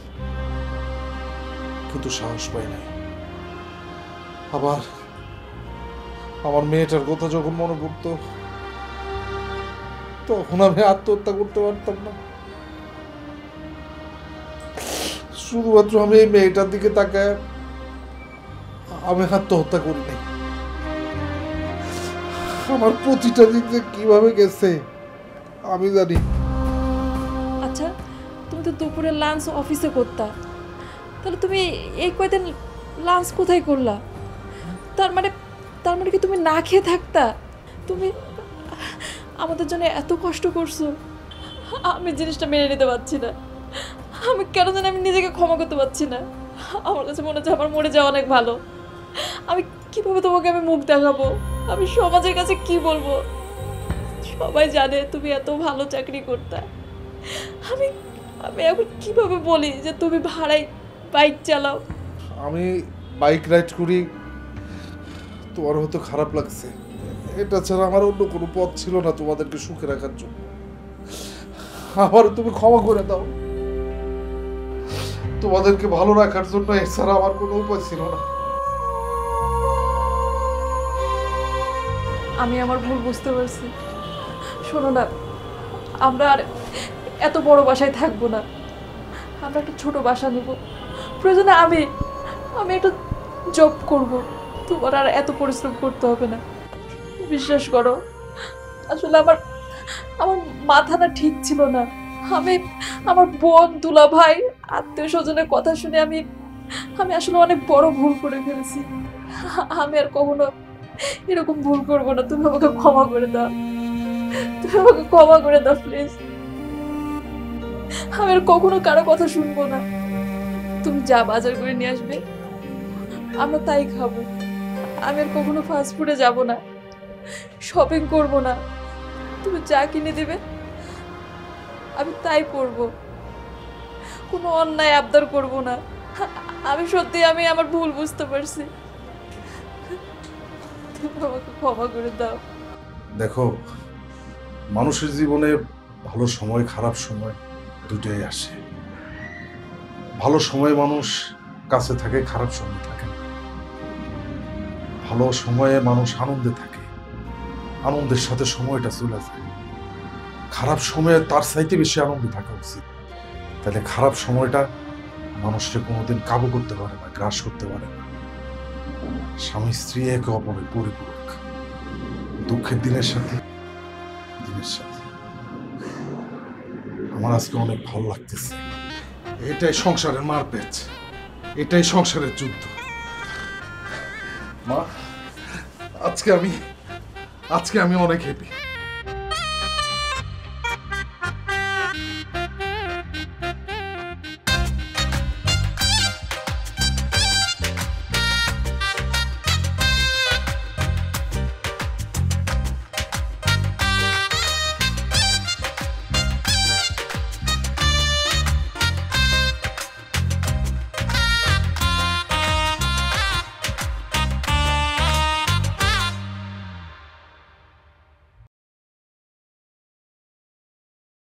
কিন্তু সাহস পাই নাই। আবার আমার মেয়েটার কথা যখন মনে পড়তো তখন আমি আত্মহত্যা করতে পারতাম না। শুধুমাত্র আমি এই মেয়েটার দিকে তাকায় আমি আত্মহত্যা করি নাই। আমার প্রতিটা দিক যে কিভাবে গেছে আমি জানি। আচ্ছা, তুমি তো দুপুরে লাঞ্চ অফিসে করতা, তাহলে তুমি এই কয়দিন লাঞ্চ কোথায় করলা? তার মানে কি তুমি না খেয়ে থাকতা? তুমি আমাদের জন্য এত কষ্ট করছো, আমি জিনিসটা মেনে নিতে পারছি না। আমি কেন জানি আমি নিজেকে ক্ষমা করতে পারছি না। আমার কাছে মনে হচ্ছে আমার মরে যাওয়া অনেক ভালো। আমি কিভাবে তোমাকে আমি মুখ দেখাবো? আমি সমাজের কাছে কি বলবো? সবাই জানে তুমি এত ভালো চাকরি করতে। আমি এখন কিভাবে বলি যে তুমি ভাড়ায় বাইক চালাও? আমি বাইক রাইড করি, তোমার হয়তো খারাপ লাগছে। এটা ছাড়া আমার অন্য কোনো পথ ছিল না তোমাদেরকে সুখে রাখার জন্য। আমার তুমি ক্ষমা করে দাও। তোমাদেরকে ভালো রাখার জন্য এছাড়া আমার কোনো উপায় ছিল না। আমি আমার ভুল বুঝতে পারছি। শোনো না, আমরা আর এত বড় বাসায় থাকবো না, আমরা একটা ছোট বাসা নেব। প্রয়োজনে আমি একটা জব করব, তোমার আর এত পরিশ্রম করতে হবে না। বিশ্বাস করো, আসলে আমার মাথাটা ঠিক ছিল না। আমি আমার বোন, দুলা ভাই, আত্মীয় স্বজনের কথা শুনে আমি আসলে অনেক বড় ভুল করে ফেলেছি। আমি আর কখনো এরকম ভুল করবো না। তুমি আমাকে ক্ষমা করে দাও, তুমি আমাকে ক্ষমা করে দাও প্লিজ। আমি আর কখনো কারো কথা শুনবো না। তুমি যা বাজার করে নিয়ে আসবে আমরা তাই খাবো। আমি আর কখনো ফাস্ট ফুডে যাব না, শপিং করব না। তুমি যা কিনে দিবে আমি তাই পরবো, কোনো অন্যায় আবদার করব না। আমি সত্যি আমি আমার ভুল বুঝতে পারছি, তুমি আমাকে ক্ষমা করে দাও। দেখো, মানুষের জীবনে ভালো সময় খারাপ সময় দুটোই আসে। ভালো সময়ে মানুষ কাছে থাকে, খারাপ সময় থাকে না। ভালো সময়ে মানুষ আনন্দে থাকে, আনন্দের সাথে সময়টা চলে যায়। খারাপ সময়ে তার চাইতে বেশি আনন্দ থাকা উচিত। তাহলে খারাপ সময়টা মানুষকে কোনোদিন কাবু করতে পারে না, গ্রাস করতে পারে না। স্বামী স্ত্রী একে অপরের পরিপূরক, দুঃখের দিনের সাথে আমার আজকে অনেক ভালো লাগতেছে। এটাই সংসারের মারপ্যাচ, এটাই সংসারের যুদ্ধ। মা, আজকে আমি অনেক হ্যাপি।